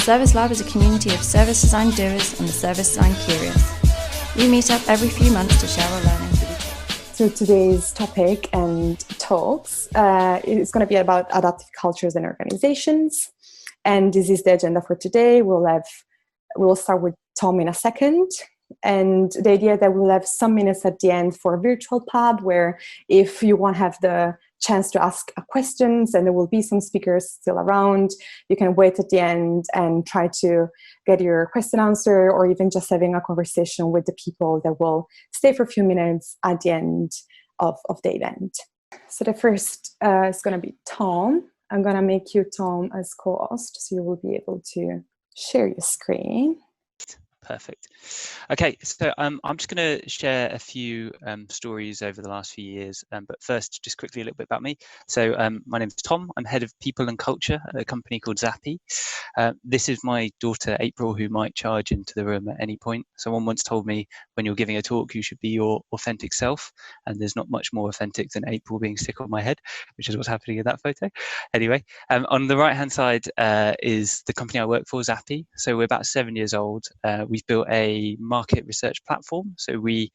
Service Lab is a community of service design doers and the service design curious. We meet up every few months to share our learnings with each other. So today's topic and talks is going to be about adaptive cultures and organizations. And this is the agenda for today. We'll start with Tom in a second. And the idea that we'll have some minutes at the end for a virtual pub where if you want to have the chance to ask questions and there will be some speakers still around, you can wait at the end and try to get your question answered, or even just having a conversation with the people that will stay for a few minutes at the end of the event. So the first is going to be Tom. I'm going to make you Tom as co-host, so you will be able to share your screen. Perfect. Okay, so I'm just going to share a few stories over the last few years, but first, just quickly a little bit about me. So my name is Tom. I'm head of people and culture at a company called Zappi. This is my daughter, April, who might charge into the room at any point. Someone once told me when you're giving a talk, you should be your authentic self, and there's not much more authentic than April being sick on my head, which is what's happening in that photo. Anyway, on the right-hand side is the company I work for, Zappi. So we're about 7 years old. We've built a market research platform. So we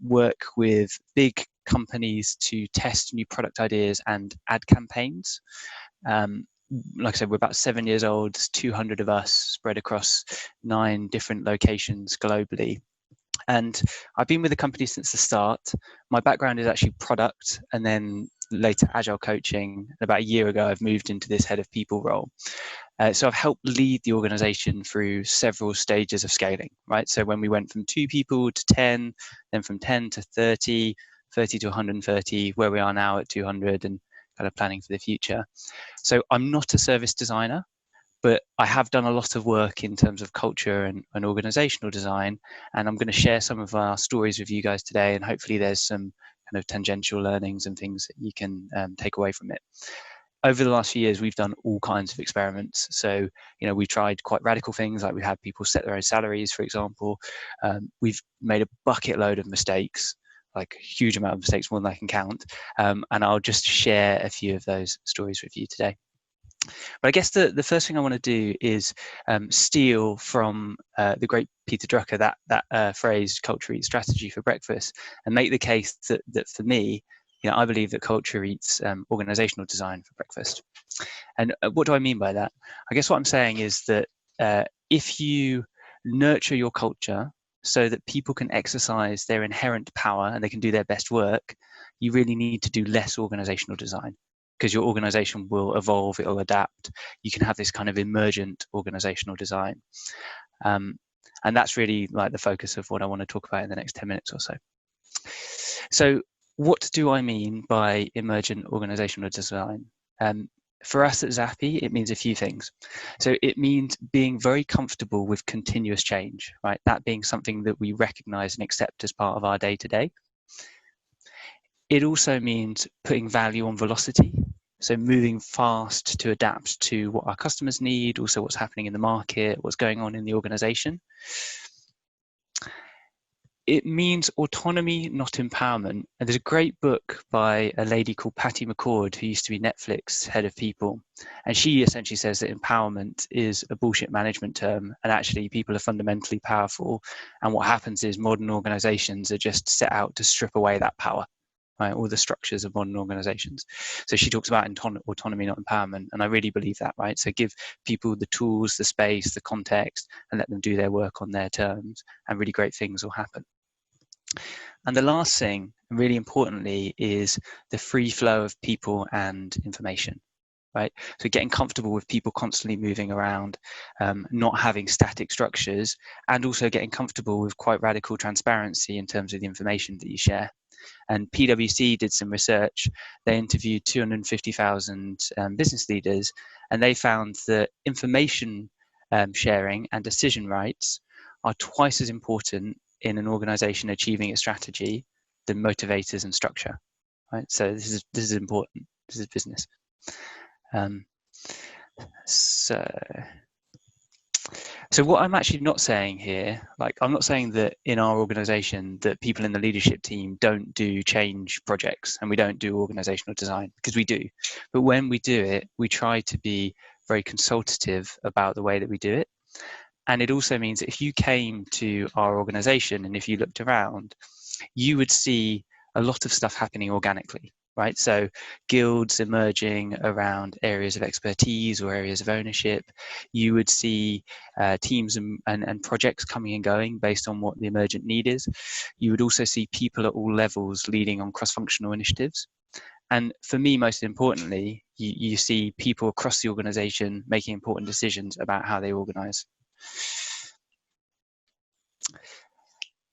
work with big companies to test new product ideas and ad campaigns. Like I said, we're about 7 years old. There's 200 of us spread across 9 different locations globally. And I've been with the company since the start. My background is actually product and then later agile coaching. About a year ago, I've moved into this head of people role. So I've helped lead the organization through several stages of scaling, right? So when we went from 2 people to 10, then from 10 to 30, 30 to 130, where we are now at 200 and kind of planning for the future. So I'm not a service designer, but I have done a lot of work in terms of culture and organizational design. And I'm going to share some of our stories with you guys today. And hopefully there's some kind of tangential learnings and things that you can take away from it. Over the last few years, we've done all kinds of experiments. So, we've tried quite radical things, like we had people set their own salaries, for example. We've made a bucket load of mistakes, like a huge amount of mistakes, more than I can count. And I'll just share a few of those stories with you today. But I guess the first thing I want to do is steal from the great Peter Drucker that phrase, culture eats strategy for breakfast, and make the case that for me, I believe that culture eats organizational design for breakfast. And what do I mean by that? I guess what I'm saying is that if you nurture your culture so that people can exercise their inherent power and they can do their best work, you really need to do less organizational design, because your organization will evolve, it'll adapt. You can have this kind of emergent organizational design. And that's really like the focus of what I want to talk about in the next 10 minutes or so. So what do I mean by emergent organizational design? For us at Zappi, it means a few things. So it means being very comfortable with continuous change, right? That being something that we recognize and accept as part of our day-to-day. It also means putting value on velocity. So moving fast to adapt to what our customers need, also what's happening in the market, what's going on in the organization. It means autonomy, not empowerment. And there's a great book by a lady called Patty McCord, who used to be Netflix head of people. And she essentially says that empowerment is a bullshit management term. And actually people are fundamentally powerful. And what happens is modern organizations are just set out to strip away that power, right? All the structures of modern organizations. So she talks about autonomy, not empowerment. And I really believe that, right? So give people the tools, the space, the context, and let them do their work on their terms, and really great things will happen. And the last thing, really importantly, is the free flow of people and information, right? So getting comfortable with people constantly moving around, not having static structures, and also getting comfortable with quite radical transparency in terms of the information that you share. And PwC did some research. They interviewed 250,000 business leaders, and they found that information sharing and decision rights are twice as important in an organization achieving its strategy than motivators and structure, right? So this is important. This is business. So what I'm actually not saying here, like I'm not saying that in our organization that people in the leadership team don't do change projects and we don't do organizational design, because we do. But when we do it, we try to be very consultative about the way that we do it. And it also means that if you came to our organization and if you looked around, you would see a lot of stuff happening organically, right? So guilds emerging around areas of expertise or areas of ownership. You would see teams and projects coming and going based on what the emergent need is. You would also see people at all levels leading on cross-functional initiatives. And for me, most importantly, you see people across the organization making important decisions about how they organize.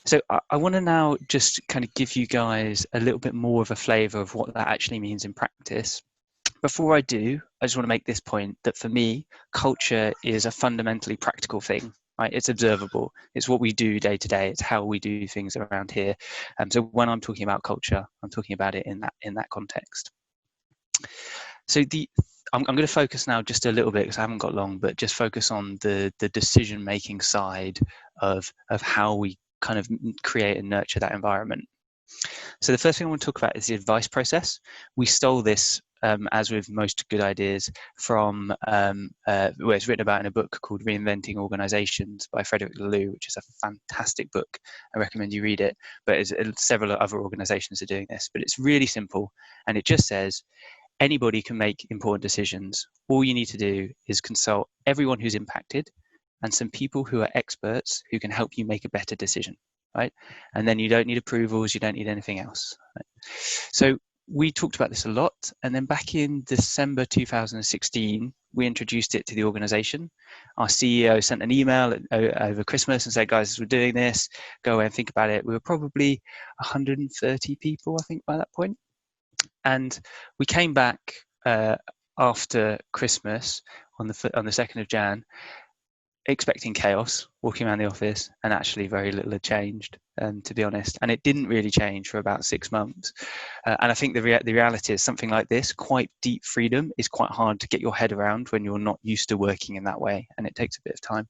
So I want to now just kind of give you guys a little bit more of a flavor of what that actually means in practice. Before I do, I just want to make this point that for me, culture is a fundamentally practical thing, right? It's observable. It's what we do day to day. It's how we do things around here. So when I'm talking about culture, I'm talking about it in that context. So I'm going to focus now just a little bit because I haven't got long, but just focus on the decision-making side of how we kind of create and nurture that environment. So the first thing I want to talk about is the advice process. We stole this, as with most good ideas, from well, it's written about in a book called Reinventing Organizations by Frederick Laloux, which is a fantastic book. I recommend you read it, but several other organizations are doing this, but it's really simple. And it just says, anybody can make important decisions. All you need to do is consult everyone who's impacted and some people who are experts who can help you make a better decision, right? And then you don't need approvals, you don't need anything else. Right? So we talked about this a lot. And then back in December 2016, we introduced it to the organization. Our CEO sent an email over Christmas and said, guys, we're doing this, go away and think about it. We were probably 130 people, I think, by that point. And we came back after Christmas on the 2nd of Jan, expecting chaos, walking around the office, and actually very little had changed, to be honest. And it didn't really change for about 6 months. And I think the reality is something like this, quite deep freedom, is quite hard to get your head around when you're not used to working in that way, and it takes a bit of time.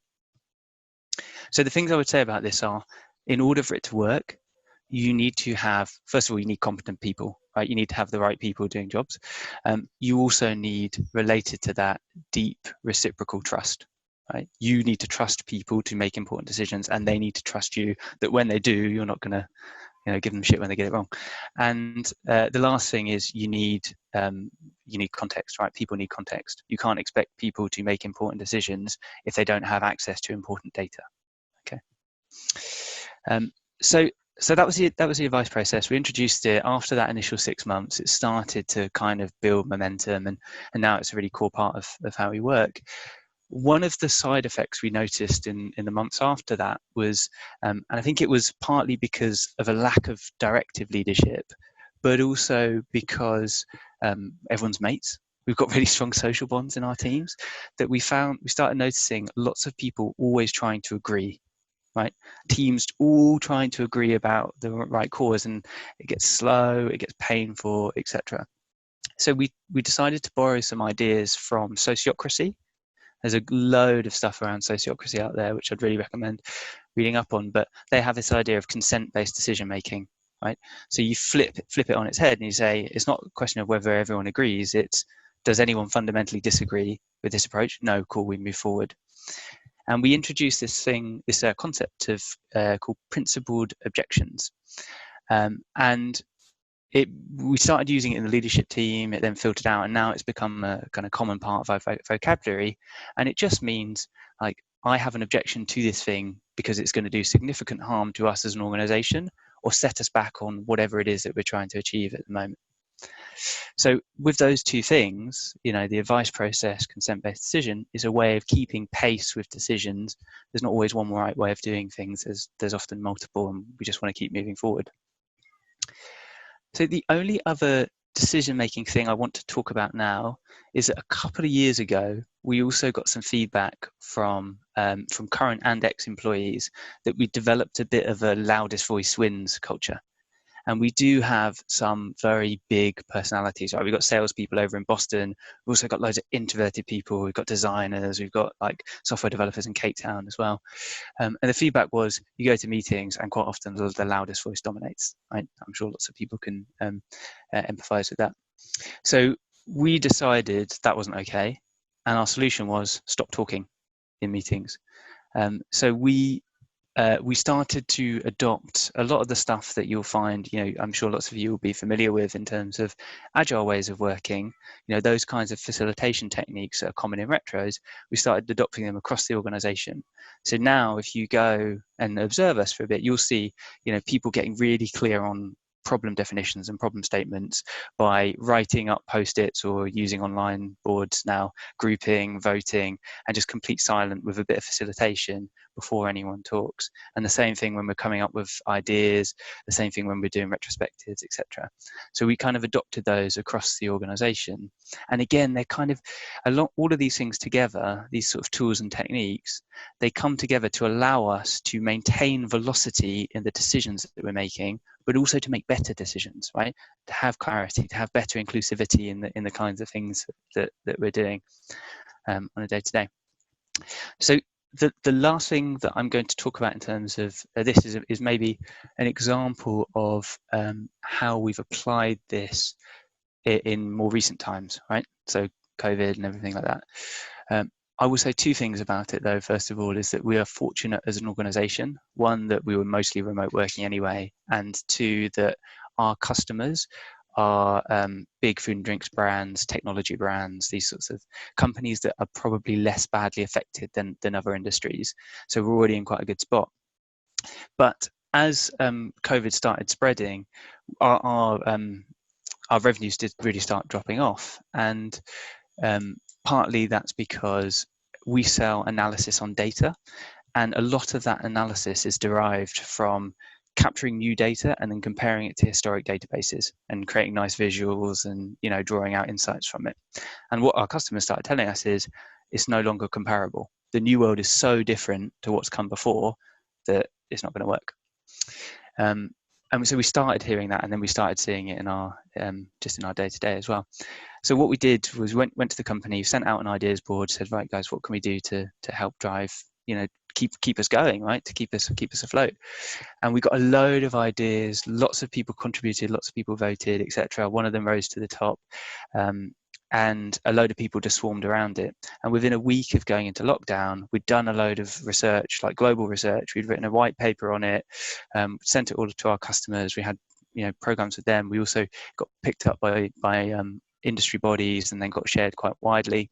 So the things I would say about this are, in order for it to work, you need to have, first of all, you need competent people, right? You need to have the right people doing jobs. You also need, related to that, deep reciprocal trust, right? You need to trust people to make important decisions, and they need to trust you that when they do, you're not going to, give them shit when they get it wrong. And the last thing is you need context, right? People need context. You can't expect people to make important decisions if they don't have access to important data. Okay. So that was the advice process. We introduced it after that initial 6 months. It started to kind of build momentum, and now it's a really core part of how we work. One of the side effects we noticed in the months after that was, and I think it was partly because of a lack of directive leadership, but also because everyone's mates. We've got really strong social bonds in our teams, that we started noticing lots of people always trying to agree. Right, teams all trying to agree about the right cause, and it gets slow, it gets painful, etc. So we decided to borrow some ideas from sociocracy. There's a load of stuff around sociocracy out there, which I'd really recommend reading up on. But they have this idea of consent-based decision making, right? So you flip it on its head, and you say it's not a question of whether everyone agrees. It's, does anyone fundamentally disagree with this approach? No, cool, we move forward. And we introduced this concept of called principled objections, and we started using it in the leadership team. It then filtered out, and now it's become a kind of common part of our vocabulary. And it just means, like, I have an objection to this thing because it's going to do significant harm to us as an organization, or set us back on whatever it is that we're trying to achieve at the moment. So with those two things, the advice process, consent-based decision, is a way of keeping pace with decisions. There's not always one right way of doing things. There's often multiple, and we just want to keep moving forward. So the only other decision-making thing I want to talk about now is that a couple of years ago, we also got some feedback from current and ex-employees that we developed a bit of a loudest voice wins culture. And we do have some very big personalities, right? We've got salespeople over in Boston. We've also got loads of introverted people. We've got designers. We've got like software developers in Cape Town as well. And the feedback was, you go to meetings and quite often the loudest voice dominates, right? I'm sure lots of people can empathize with that. So we decided that wasn't okay. and our solution was stop talking in meetings. So we started to adopt a lot of the stuff that you'll find, I'm sure lots of you will be familiar with in terms of agile ways of working, those kinds of facilitation techniques that are common in retros. We started adopting them across the organization. So now if you go and observe us for a bit, you'll see, people getting really clear on problem definitions and problem statements by writing up post-its or using online boards now, grouping, voting, and just complete silent with a bit of facilitation before anyone talks. And the same thing when we're coming up with ideas, the same thing when we're doing retrospectives, etc. So we kind of adopted those across the organization. And again, they're kind of all of these things together, these sort of tools and techniques, they come together to allow us to maintain velocity in the decisions that we're making, but also to make better decisions, right? To have clarity, to have better inclusivity in the kinds of things that we're doing on a day-to-day. So the last thing that I'm going to talk about in terms of this is maybe an example of how we've applied this in more recent times, right? So COVID and everything like that. I will say two things about it though. First of all, is that we are fortunate as an organization, one, that we were mostly remote working anyway, and two, that our customers are big food and drinks brands, technology brands, these sorts of companies that are probably less badly affected than other industries. So we're already in quite a good spot. But as COVID started spreading, our revenues did really start dropping off, and partly that's because we sell analysis on data, and a lot of that analysis is derived from capturing new data and then comparing it to historic databases and creating nice visuals and drawing out insights from it. And what our customers started telling us is it's no longer comparable. The new world is so different to what's come before that it's not going to work. And so we started hearing that, and then we started seeing it in our just in our day-to-day as well. So what we did was went to the company, sent out an ideas board, said, right guys, what can we do to help drive, keep us going, right? To keep us afloat. And we got a load of ideas, lots of people contributed, lots of people voted, etc. One of them rose to the top. And a load of people just swarmed around it. And within a week of going into lockdown, we'd done a load of research, like global research. We'd written a white paper on it, sent it all to our customers. We had, programs with them. We also got picked up by industry bodies and then got shared quite widely.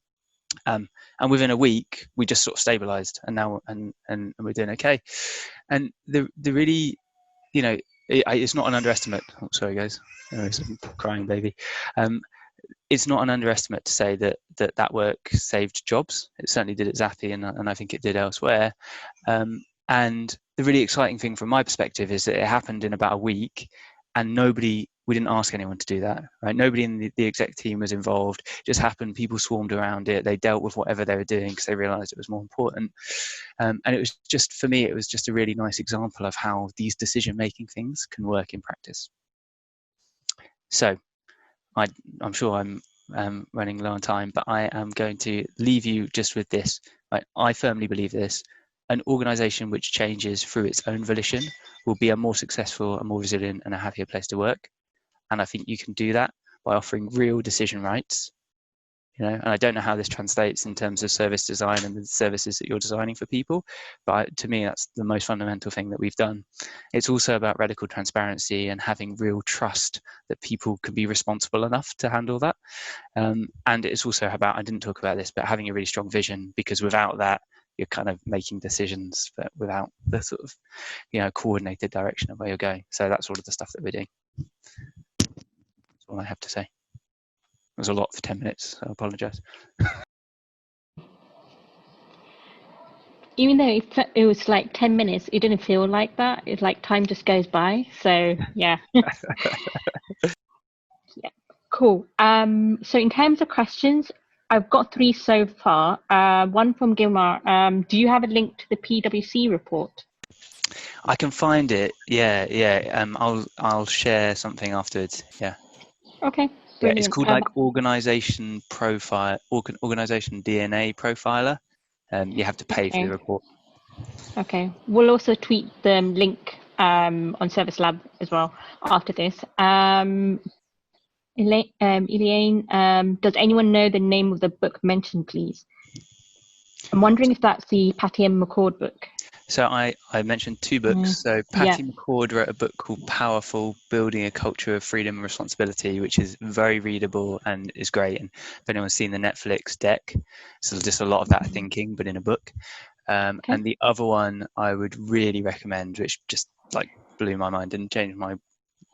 And within a week, we just sort of stabilized, and now and we're doing okay. And the really, it's not an underestimate. Oh, sorry guys, there's a crying baby. It's not an underestimate to say that work saved jobs. It certainly did at Zappi, and I think it did elsewhere. And the really exciting thing from my perspective is that it happened in about a week, and we didn't ask anyone to do that, right? Nobody in the exec team was involved. It just happened. People swarmed around it. They dealt with whatever they were doing because they realized it was more important. And it was just, for me, it was just a really nice example of how these decision-making things can work in practice. So I'm sure I'm running low on time, but I am going to leave you just with this. Right? I firmly believe this. An organization which changes through its own volition will be a more successful, a more resilient, and a happier place to work. And I think you can do that by offering real decision rights. And I don't know how this translates in terms of service design and the services that you're designing for people, but to me, that's the most fundamental thing that we've done. It's also about radical transparency and having real trust that people can be responsible enough to handle that. And it's also about, I didn't talk about this, but having a really strong vision, because without that, you're kind of making decisions, but without the sort of, coordinated direction of where you're going. So that's all of the stuff that we're doing. That's all I have to say. It was a lot for 10 minutes, so I apologise. Even though it was like 10 minutes, it didn't feel like that. It's like time just goes by. So yeah. Yeah, cool. So in terms of questions, I've got 3 so far. One from Gilmar. Do you have a link to the PwC report? I can find it. Yeah. I'll share something afterwards. Yeah. Okay. Brilliant. Yeah, it's called like organization DNA profiler. You have to pay for the report. Okay. We'll also tweet the link on Service Lab as well after this. Elaine, does anyone know the name of the book mentioned, please? I'm wondering if that's the Patty M. McCord book. So I mentioned two books. So Patty McCord wrote a book called Powerful, Building a Culture of Freedom and Responsibility, which is very readable and is great. And if anyone's seen the Netflix Deck, so just a lot of that thinking, but in a book. And the other one I would really recommend, which just like blew my mind and changed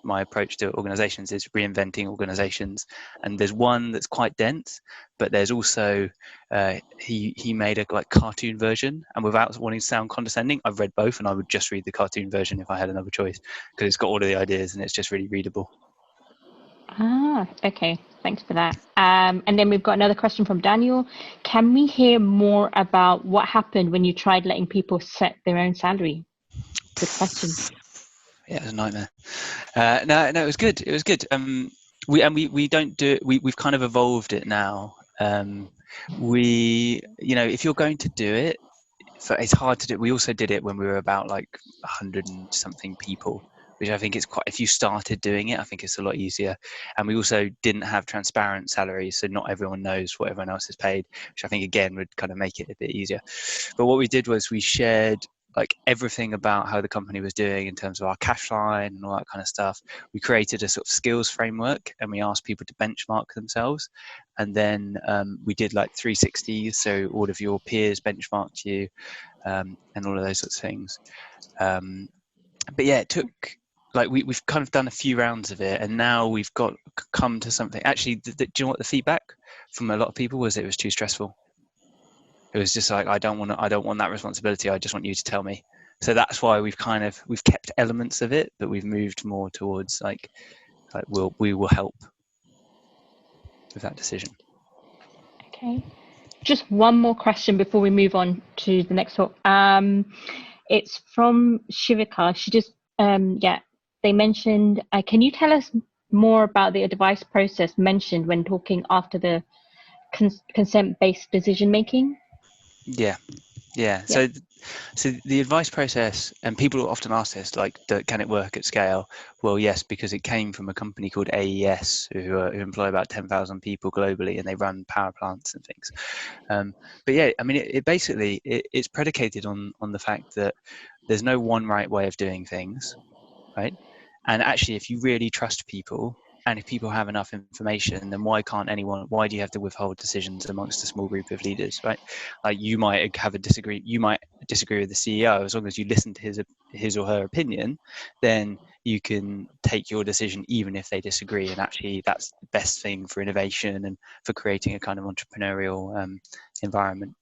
my approach to organizations, is Reinventing Organizations. And there's one that's quite dense, but there's also he made a like cartoon version, and without wanting to sound condescending, I've read both and I would just read the cartoon version if I had another choice, because it's got all of the ideas and it's just really readable. Okay, thanks for that. And then we've got another question from Daniel. Can we hear more about what happened when you tried letting people set their own salary? Good question. Yeah, it was a nightmare. No, it was good. It was good. We don't do it. We've kind of evolved it now. If you're going to do it, it's hard to do. We also did it when we were about like 100 and something people, which I think is quite. If you started doing it, I think it's a lot easier. And we also didn't have transparent salaries, so not everyone knows what everyone else is paid, which I think again would kind of make it a bit easier. But what we did was we shared like everything about how the company was doing in terms of our cash line and all that kind of stuff. We created a sort of skills framework and we asked people to benchmark themselves. And then we did like 360s, so all of your peers benchmarked you and all of those sorts of things. But yeah, it took, like we've kind of done a few rounds of it, and now we've come to something. Actually, do you know what the feedback from a lot of people was? It was too stressful. It was just like, I don't want that responsibility. I just want you to tell me. So that's why we've kept elements of it, but we've moved more towards like we will help with that decision. Okay. Just one more question before we move on to the next talk. It's from Shivika. She just, they mentioned, can you tell us more about the advice process mentioned when talking after the consent-based decision-making? Yeah. So the advice process, and people often ask this, like, can it work at scale? Well, yes, because it came from a company called AES, who employ about 10,000 people globally, and they run power plants and things. But yeah, I mean, it's predicated on the fact that there's no one right way of doing things, right? And actually, if you really trust people, and if people have enough information, then why do you have to withhold decisions amongst a small group of leaders, right? Like you might disagree with the CEO. As long as you listen to his or her opinion, then you can take your decision even if they disagree. And actually that's the best thing for innovation and for creating a kind of entrepreneurial environment.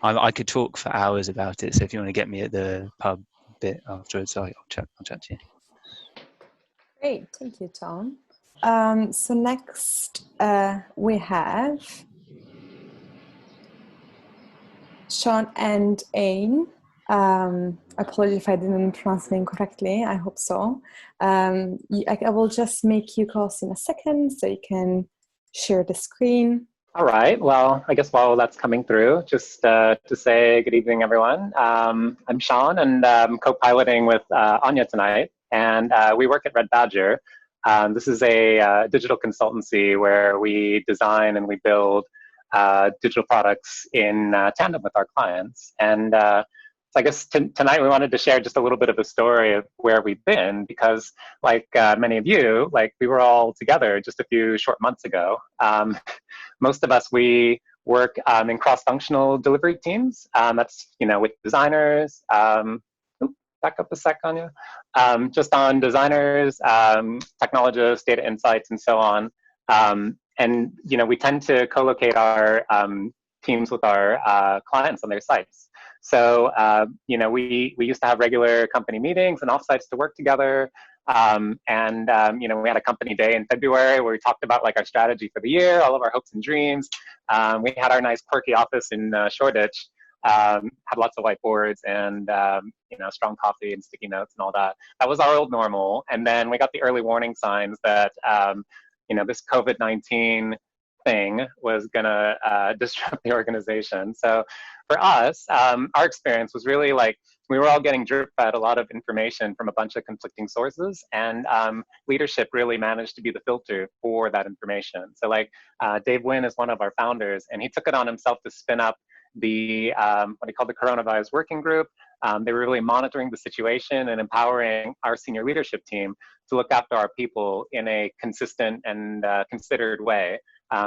I could talk for hours about it. So if you want to get me at the pub a bit afterwards, I'll chat to you. Great, thank you, Tom. So next we have Sean and Áine. Apologies if I didn't pronounce the name correctly. I hope so. I will just make you calls in a second so you can share the screen. All right. Well, I guess while that's coming through, just to say good evening, everyone. I'm Sean, and I'm co-piloting with Áine tonight, and we work at Red Badger. This is a digital consultancy where we design and we build digital products in tandem with our clients. And so I guess tonight we wanted to share just a little bit of the story of where we've been, because like many of you, like we were all together just a few short months ago. Most of us, we work in cross-functional delivery teams. That's, with designers. Back up a sec, Áine. Just on designers, technologists, data insights, and so on. And, we tend to co-locate our teams with our clients on their sites. So, we used to have regular company meetings and offsites to work together. We had a company day in February where we talked about like our strategy for the year, all of our hopes and dreams. We had our nice quirky office in Shoreditch, had lots of whiteboards and, strong coffee and sticky notes and all that. That was our old normal. And then we got the early warning signs that, this COVID-19 thing was gonna disrupt the organization. So for us, our experience was really like, we were all getting drip fed a lot of information from a bunch of conflicting sources, and leadership really managed to be the filter for that information. So like Dave Wynn is one of our founders, and he took it on himself to spin up the what he called the coronavirus working group. They were really monitoring the situation and empowering our senior leadership team to look after our people in a consistent and considered way.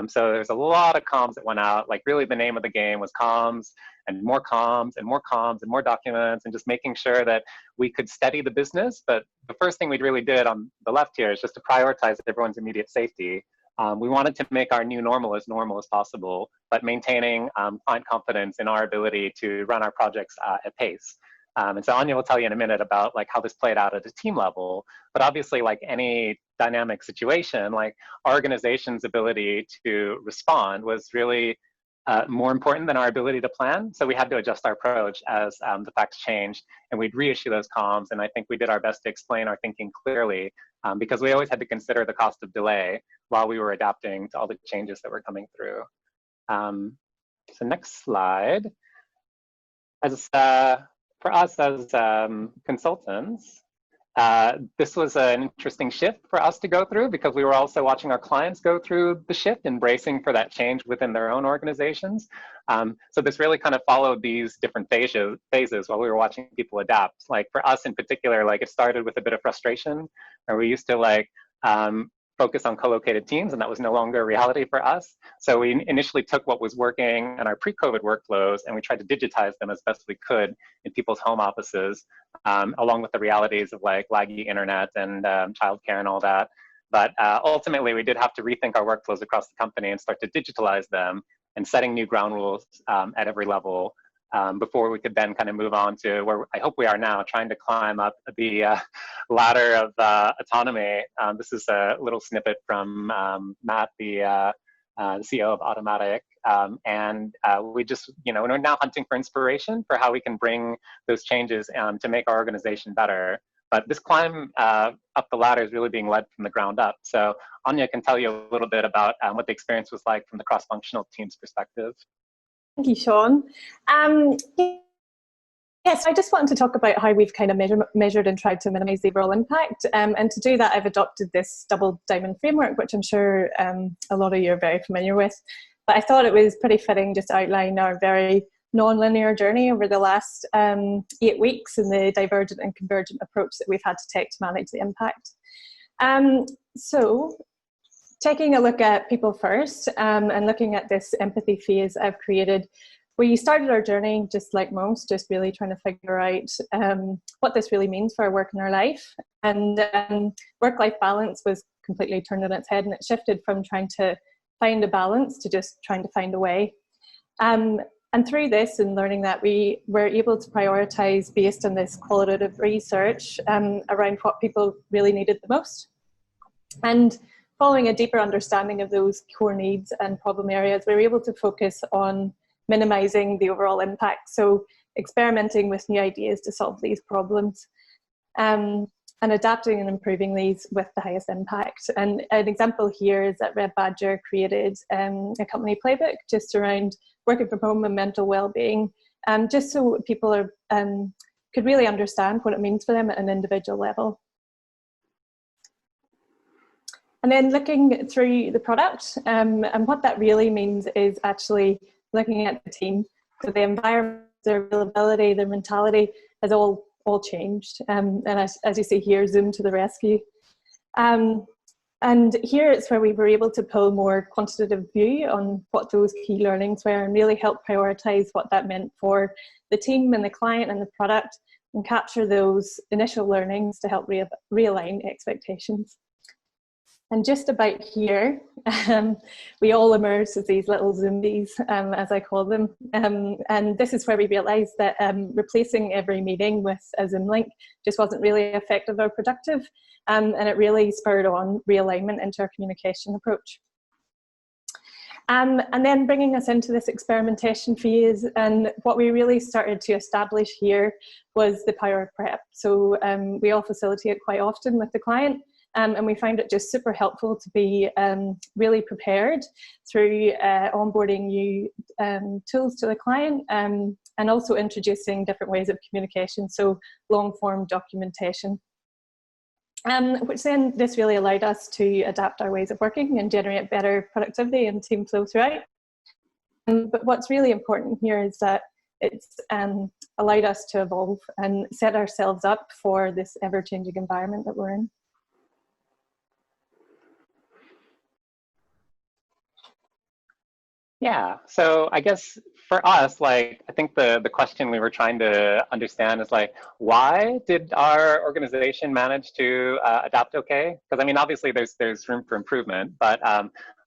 So there's a lot of comms that went out. Like really the name of the game was comms and more comms and more comms and more documents, and just making sure that we could steady the business. But the first thing we really did on the left here is just to prioritize everyone's immediate safety. We wanted to make our new normal as possible, but maintaining client confidence in our ability to run our projects at pace. And so Áine will tell you in a minute about like how this played out at a team level. But obviously, like any dynamic situation, like our organization's ability to respond was really more important than our ability to plan. So we had to adjust our approach as the facts changed, and we'd reissue those comms. And I think we did our best to explain our thinking clearly, because we always had to consider the cost of delay while we were adapting to all the changes that were coming through. So next slide. As for us as consultants, this was an interesting shift for us to go through, because we were also watching our clients go through the shift, embracing for that change within their own organizations. So this really kind of followed these different phases while we were watching people adapt. Like for us in particular, like it started with a bit of frustration, where we used to like focus on co-located teams, and that was no longer a reality for us. So we initially took what was working in our pre-COVID workflows, and we tried to digitize them as best we could in people's home offices, along with the realities of like laggy internet and childcare and all that. But ultimately, we did have to rethink our workflows across the company and start to digitalize them, and setting new ground rules at every level, before we could then kind of move on to where I hope we are now, trying to climb up the ladder of autonomy. This is a little snippet from Matt, the CEO of Automatic. And we just, we're now hunting for inspiration for how we can bring those changes to make our organization better. But this climb up the ladder is really being led from the ground up. So Áine can tell you a little bit about what the experience was like from the cross-functional team's perspective. Thank you, Sean. Yes, I just wanted to talk about how we've kind of measured and tried to minimise the overall impact. And to do that, I've adopted this double diamond framework, which I'm sure a lot of you are very familiar with. But I thought it was pretty fitting just to outline our very non-linear journey over the last 8 weeks, and the divergent and convergent approach that we've had to take to manage the impact. So taking a look at people first, and looking at this empathy phase I've created, we started our journey just like most, just really trying to figure out what this really means for our work and our life. And work-life balance was completely turned on its head, and it shifted from trying to find a balance to just trying to find a way. And through this and learning that, we were able to prioritize based on this qualitative research around what people really needed the most. And following a deeper understanding of those core needs and problem areas, we were able to focus on minimising the overall impact. So experimenting with new ideas to solve these problems, and adapting and improving these with the highest impact. And an example here is that Red Badger created a company playbook just around working from home and mental well-being, just so people are, could really understand what it means for them at an individual level. And then looking through the product, and what that really means is actually looking at the team. So the environment, their availability, their mentality has all changed. And as you see here, Zoom to the rescue. And here it's where we were able to pull more quantitative view on what those key learnings were, and really help prioritize what that meant for the team and the client and the product, and capture those initial learnings to help realign expectations. And just about here, we all emerged as these little zombies, as I call them. And this is where we realized that replacing every meeting with a Zoom link just wasn't really effective or productive. And it really spurred on realignment into our communication approach. And then bringing us into this experimentation phase, and what we really started to establish here was the power of prep. So we all facilitate quite often with the client. And we find it just super helpful to be really prepared through onboarding new tools to the client, and also introducing different ways of communication, so long-form documentation. Which then this really allowed us to adapt our ways of working and generate better productivity and team flow throughout. But what's really important here is that it's allowed us to evolve and set ourselves up for this ever-changing environment that we're in. Yeah, so I guess for us, like, I think the question we were trying to understand is like, why did our organization manage to adapt okay? Because I mean, obviously there's room for improvement, but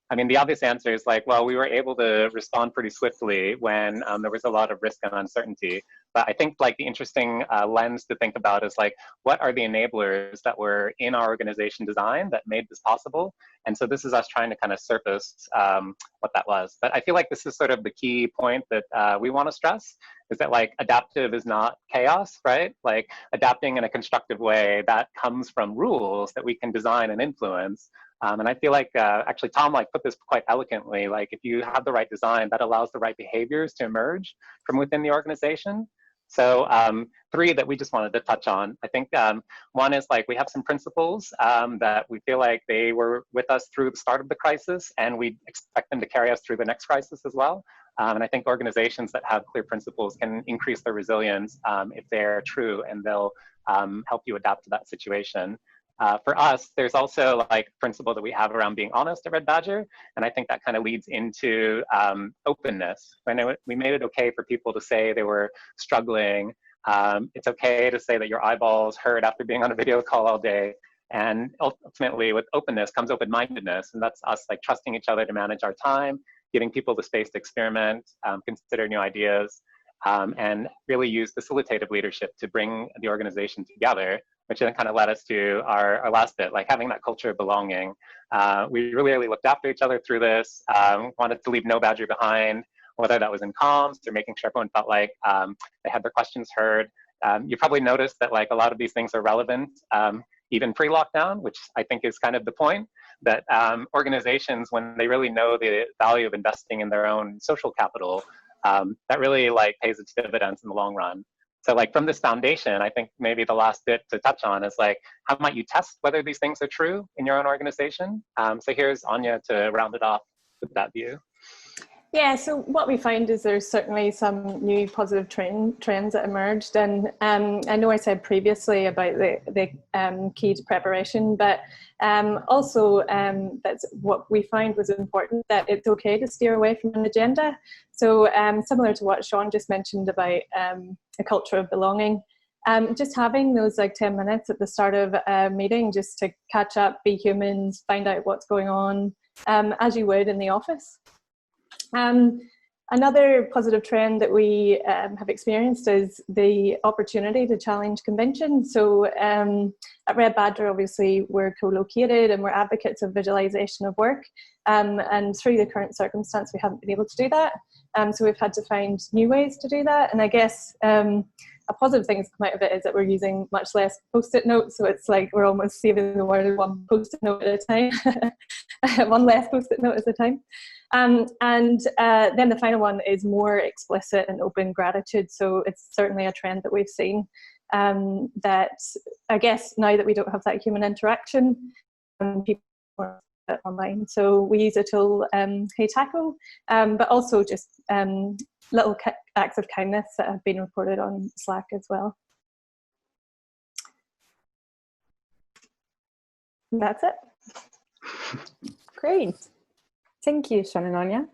I mean, the obvious answer is like, well, we were able to respond pretty swiftly when there was a lot of risk and uncertainty. But I think like the interesting lens to think about is like, what are the enablers that were in our organization design that made this possible? And so this is us trying to kind of surface what that was. But I feel like this is sort of the key point that we want to stress, is that like adaptive is not chaos, right? Like adapting in a constructive way that comes from rules that we can design and influence. And I feel like actually Tom like put this quite elegantly, like if you have the right design, that allows the right behaviors to emerge from within the organization. So 3 that we just wanted to touch on. I think one is like we have some principles that we feel like they were with us through the start of the crisis, and we expect them to carry us through the next crisis as well. And I think organizations that have clear principles can increase their resilience if they're true, and they'll help you adapt to that situation. For us, there's also like a principle that we have around being honest at Red Badger, and I think that kind of leads into openness. We made it okay for people to say they were struggling. It's okay to say that your eyeballs hurt after being on a video call all day. And ultimately, with openness comes open-mindedness, and that's us like trusting each other to manage our time, giving people the space to experiment, consider new ideas, and really use facilitative leadership to bring the organization together, which then kind of led us to our last bit, like having that culture of belonging. We really looked after each other through this, wanted to leave no Badger behind, whether that was in comms or making sure everyone felt like they had their questions heard. You probably noticed that like a lot of these things are relevant, even pre-lockdown, which I think is kind of the point, that organizations, when they really know the value of investing in their own social capital, that really like pays its dividends in the long run. So like from this foundation, I think maybe the last bit to touch on is like, how might you test whether these things are true in your own organization? So here's Áine to round it off with that view. Yeah, so what we find is there's certainly some new positive trends that emerged, and I know I said previously about the key to preparation, but also that's what we find was important, that it's okay to steer away from an agenda. So similar to what Sean just mentioned about a culture of belonging, just having those like 10 minutes at the start of a meeting just to catch up, be humans, find out what's going on, as you would in the office. Another positive trend that we have experienced is the opportunity to challenge convention. So at Red Badger, obviously, we're co-located and we're advocates of visualization of work. And through the current circumstance, we haven't been able to do that. So we've had to find new ways to do that. And I guess a positive thing that's come out of it is that we're using much less post-it notes. So it's like we're almost saving the world one post-it note at a time, one less post-it note at a time. And then the final one is more explicit and open gratitude. So it's certainly a trend that we've seen, that I guess now that we don't have that human interaction, people are online. So we use a tool, Hey Taco, but also just little acts of kindness that have been reported on Slack as well. And that's it. Great. Thank you, Sean and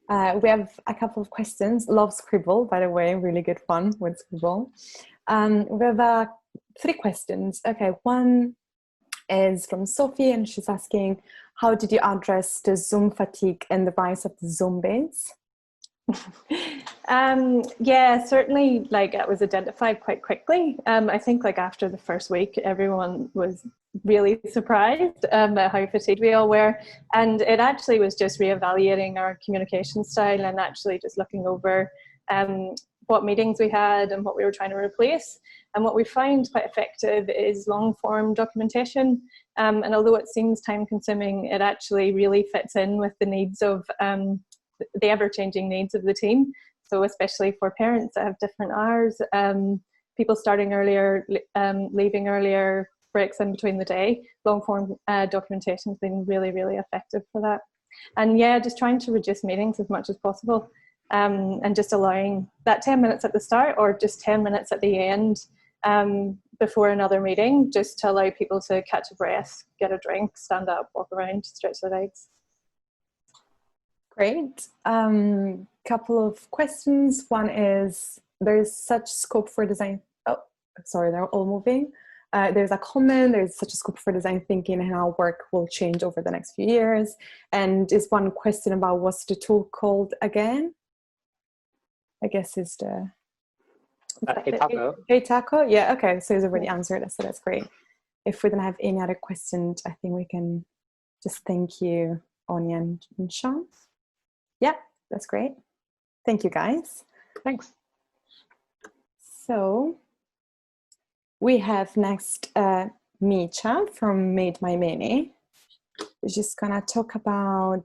Áine. We have a couple of questions. Love Scribble, by the way, really good fun with Scribble. We have 3 questions. Okay, one is from Sophie, and she's asking, how did you address the Zoom fatigue and the rise of the zombies? Yeah, certainly, like it was identified quite quickly. I think like after the first week, everyone was really surprised at how fatigued we all were, and it actually was just reevaluating our communication style and actually just looking over what meetings we had and what we were trying to replace. And what we found quite effective is long form documentation, and although it seems time consuming, it actually really fits in with the needs of the ever-changing needs of the team. So especially for parents that have different hours, people starting earlier, leaving earlier, breaks in between the day, long form documentation has been really, really effective for that. And yeah, just trying to reduce meetings as much as possible, and just allowing that 10 minutes at the start or just 10 minutes at the end before another meeting, just to allow people to catch a breath, get a drink, stand up, walk around, stretch their legs. Great. Couple of questions. One is, there's such scope for design. Oh, sorry, they're all moving. There's a comment, there's such a scope for design thinking and how work will change over the next few years. And is one question about what's the tool called again? I guess is the... Heitaco? Yeah, okay, so it's already answered, so that's great. If we don't have any other questions, I think we can just thank you, Áine and Sean. Yeah, that's great. Thank you, guys. Thanks. So we have next Micha from Made My Mini. We're just gonna talk about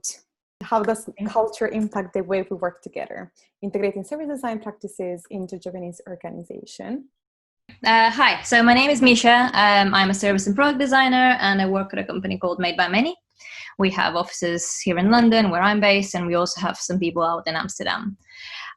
how does culture impact the way we work together, integrating service design practices into Japanese organization. Hi, so my name is Micha. I'm a service and product designer, and I work at a company called Made by Many. We have offices here in London, where I'm based, and we also have some people out in Amsterdam.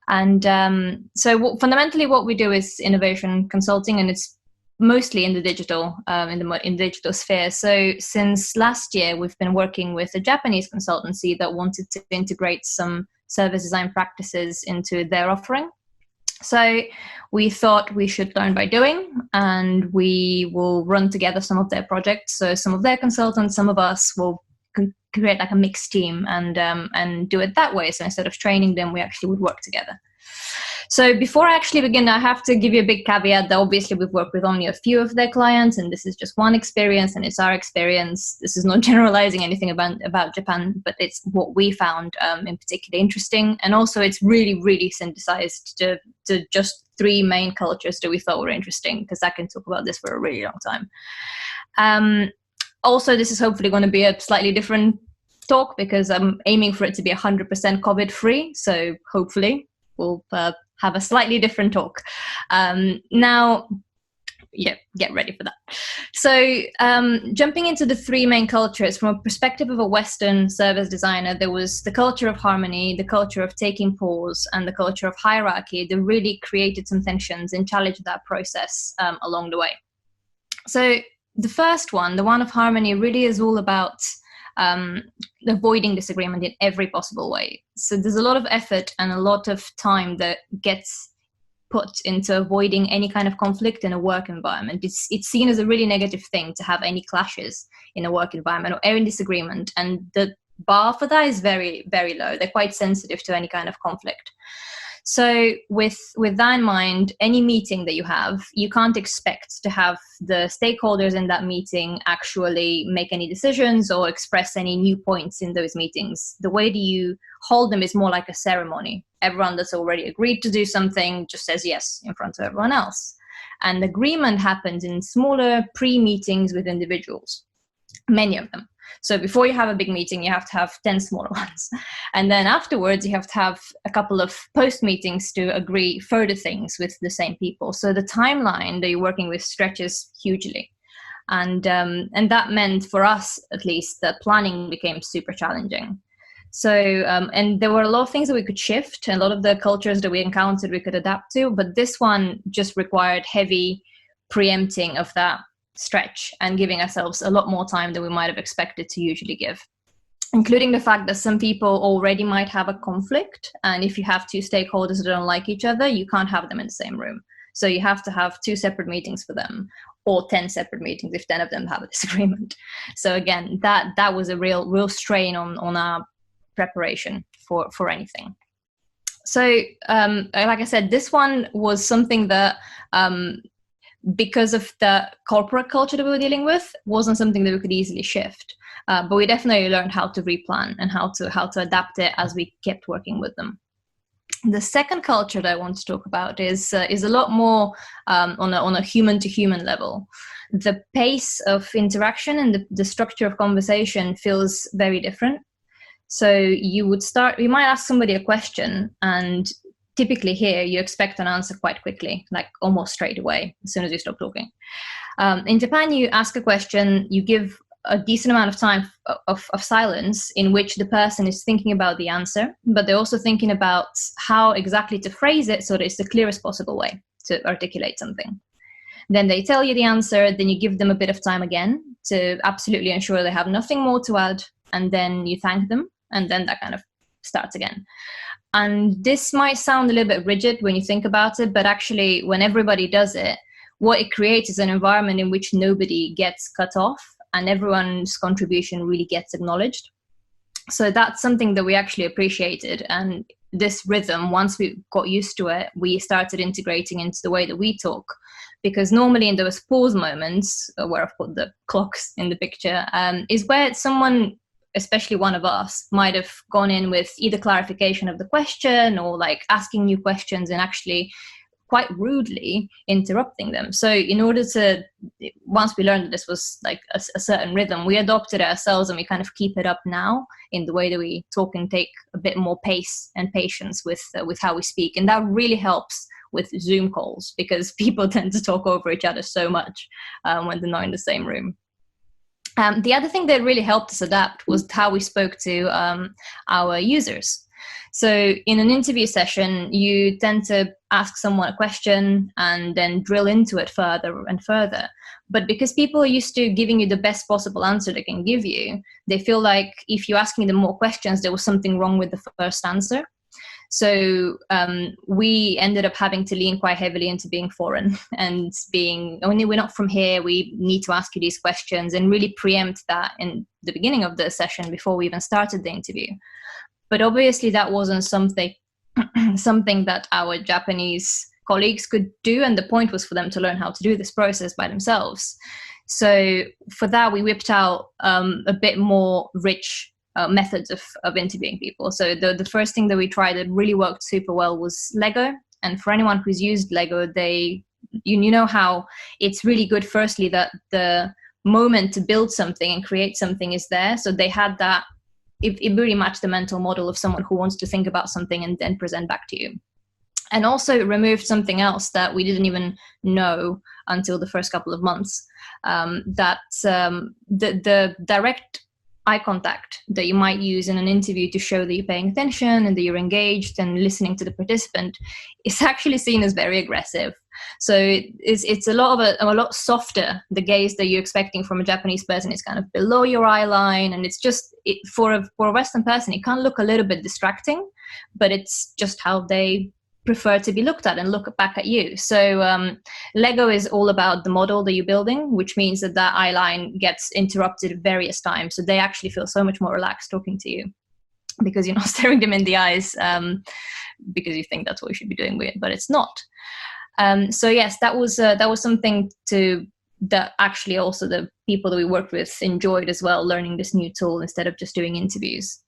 And fundamentally what we do is innovation consulting, and it's mostly in the digital, in the digital sphere. So since last year, we've been working with a Japanese consultancy that wanted to integrate some service design practices into their offering. So we thought we should learn by doing, and we will run together some of their projects. So some of their consultants, some of us will create like a mixed team and do it that way. So instead of training them, we actually would work together. So before I actually begin, I have to give you a big caveat that obviously we've worked with only a few of their clients, and this is just one experience, and it's our experience. This is not generalizing anything about Japan, but it's what we found in particular interesting. And also it's really, really synthesized to just 3 main cultures that we thought were interesting, because I can talk about this for a really long time. Also, this is hopefully going to be a slightly different talk, because I'm aiming for it to be 100% COVID-free. So hopefully we'll have a slightly different talk. Now, yeah, get ready for that. So jumping into the 3 main cultures, from a perspective of a Western service designer, there was the culture of harmony, the culture of taking pause, and the culture of hierarchy that really created some tensions and challenged that process along the way. So the first one, the one of harmony, really is all about avoiding disagreement in every possible way. So there's a lot of effort and a lot of time that gets put into avoiding any kind of conflict in a work environment. It's seen as a really negative thing to have any clashes in a work environment or any disagreement, and the bar for that is very, very low. They're quite sensitive to any kind of conflict. So with that in mind, any meeting that you have, you can't expect to have the stakeholders in that meeting actually make any decisions or express any new points in those meetings. The way that you hold them is more like a ceremony. Everyone that's already agreed to do something just says yes in front of everyone else. And agreement happens in smaller pre-meetings with individuals, many of them. So before you have a big meeting, you have to have 10 smaller ones. And then afterwards, you have to have a couple of post meetings to agree further things with the same people. So the timeline that you're working with stretches hugely. And that meant, for us at least, that planning became super challenging. So, and there were a lot of things that we could shift, and a lot of the cultures that we encountered we could adapt to, but this one just required heavy preempting of that stretch and giving ourselves a lot more time than we might have expected to usually give, including the fact that some people already might have a conflict, and if you have 2 stakeholders that don't like each other, you can't have them in the same room. So you have to have 2 separate meetings for them, or 10 separate meetings if 10 of them have a disagreement. So again, that was a real strain on our preparation for anything. So like I said, this one was something that because of the corporate culture that we were dealing with, wasn't something that we could easily shift. But we definitely learned how to replan and how to adapt it as we kept working with them. The second culture that I want to talk about is a lot more on a human-to-human level. The pace of interaction and the structure of conversation feels very different. So you might ask somebody a question, and typically here you expect an answer quite quickly, like almost straight away, as soon as you stop talking. In Japan, you ask a question, you give a decent amount of time of silence in which the person is thinking about the answer, but they're also thinking about how exactly to phrase it so that it's the clearest possible way to articulate something. Then they tell you the answer, then you give them a bit of time again to absolutely ensure they have nothing more to add, and then you thank them, and then that kind of starts again. And this might sound a little bit rigid when you think about it, but actually when everybody does it, what it creates is an environment in which nobody gets cut off and everyone's contribution really gets acknowledged. So that's something that we actually appreciated. And this rhythm, once we got used to it, we started integrating into the way that we talk. Because normally in those pause moments, where I've put the clocks in the picture, is where someone, especially one of us, might have gone in with either clarification of the question or like asking new questions and actually quite rudely interrupting them. So in order to, once we learned that this was like a certain rhythm, we adopted it ourselves, and we kind of keep it up now in the way that we talk and take a bit more pace and patience with how we speak. And that really helps with Zoom calls, because people tend to talk over each other so much when they're not in the same room. The other thing that really helped us adapt was how we spoke to our users. So in an interview session, you tend to ask someone a question and then drill into it further and further. But because people are used to giving you the best possible answer they can give you, they feel like if you're asking them more questions, there was something wrong with the first answer. So we ended up having to lean quite heavily into being foreign and being, only we're not from here, we need to ask you these questions, and really preempt that in the beginning of the session before we even started the interview. But obviously that wasn't something that our Japanese colleagues could do, and the point was for them to learn how to do this process by themselves. So for that, we whipped out a bit more rich methods of interviewing people. So the first thing that we tried that really worked super well was Lego. And for anyone who's used Lego, you know how it's really good, firstly, that the moment to build something and create something is there. So they had that. It really matched the mental model of someone who wants to think about something and then present back to you. And also removed something else that we didn't even know until the first couple of months, that the direct eye contact that you might use in an interview to show that you're paying attention and that you're engaged and listening to the participant is actually seen as very aggressive. So it's a lot softer. The gaze that you're expecting from a Japanese person is kind of below your eye line, and it's just for a Western person, it can look a little bit distracting, but it's just how they prefer to be looked at and look back at you. So Lego is all about the model that you're building, which means that eye line gets interrupted various times. So they actually feel so much more relaxed talking to you because you're not staring them in the eyes because you think that's what you should be doing, but it's not. So yes, that was something that actually also the people that we worked with enjoyed as well, learning this new tool instead of just doing interviews.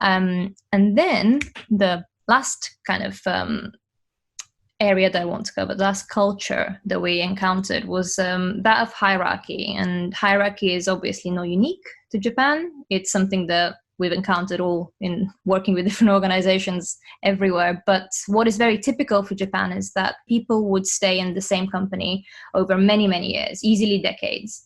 And then the last kind of area that I want to cover, the last culture that we encountered was that of hierarchy. And hierarchy is obviously not unique to Japan. It's something that we've encountered all in working with different organizations everywhere. But what is very typical for Japan is that people would stay in the same company over many, many years, easily decades.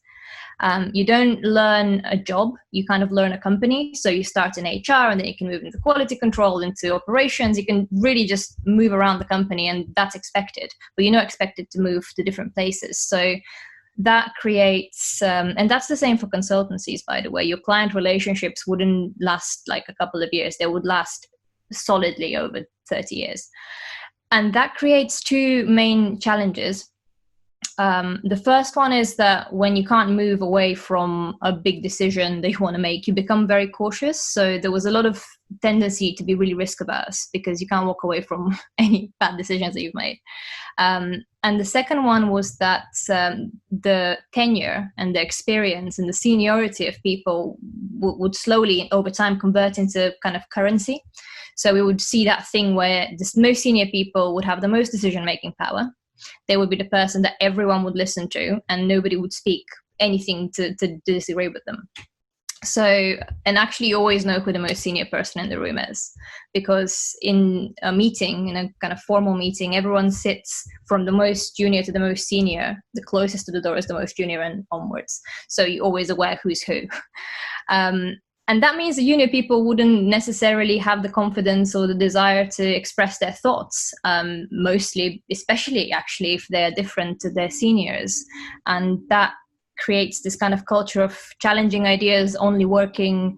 You don't learn a job, you kind of learn a company. So you start in HR and then you can move into quality control, into operations. You can really just move around the company, and that's expected, but you're not expected to move to different places. So that creates, and that's the same for consultancies, by the way. Your client relationships wouldn't last like a couple of years. They would last solidly over 30 years. And that creates two main challenges. The first one is that when you can't move away from a big decision that you want to make, you become very cautious. So there was a lot of tendency to be really risk averse because you can't walk away from any bad decisions that you've made. And the second one was that the tenure and the experience and the seniority of people would slowly over time convert into kind of currency. So we would see that thing where the most senior people would have the most decision-making power. They would be the person that everyone would listen to, and nobody would speak anything to disagree with them. So, and actually you always know who the most senior person in the room is, because in a meeting, in a kind of formal meeting, everyone sits from the most junior to the most senior. The closest to the door is the most junior and onwards. So you're always aware who's who. And that means the junior people wouldn't necessarily have the confidence or the desire to express their thoughts, mostly, especially actually if they're different to their seniors. And that creates this kind of culture of challenging ideas only working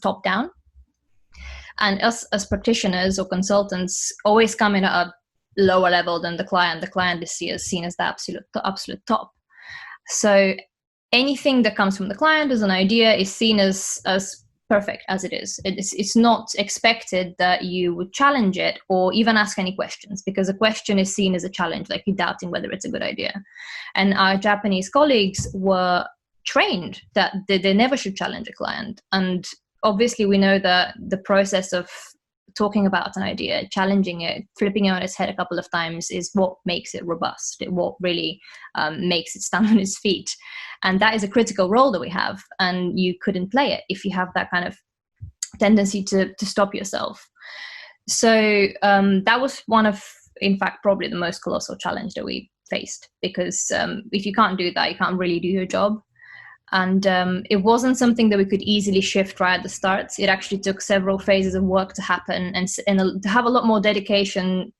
top down. And us as practitioners or consultants always come in at a lower level than the client. The client is seen as the absolute top. So anything that comes from the client as an idea is seen as perfect as it is. It's not expected that you would challenge it or even ask any questions, because a question is seen as a challenge, like you're doubting whether it's a good idea. And our Japanese colleagues were trained that they never should challenge a client. And obviously we know that the process of talking about an idea, challenging it, flipping it on its head a couple of times is what makes it robust, what really makes it stand on its feet. And that is a critical role that we have, and you couldn't play it if you have that kind of tendency to stop yourself. So that was one of, in fact, probably the most colossal challenge that we faced, because if you can't do that, you can't really do your job. And it wasn't something that we could easily shift right at the start. It actually took several phases of work to happen, and to have a lot more dedication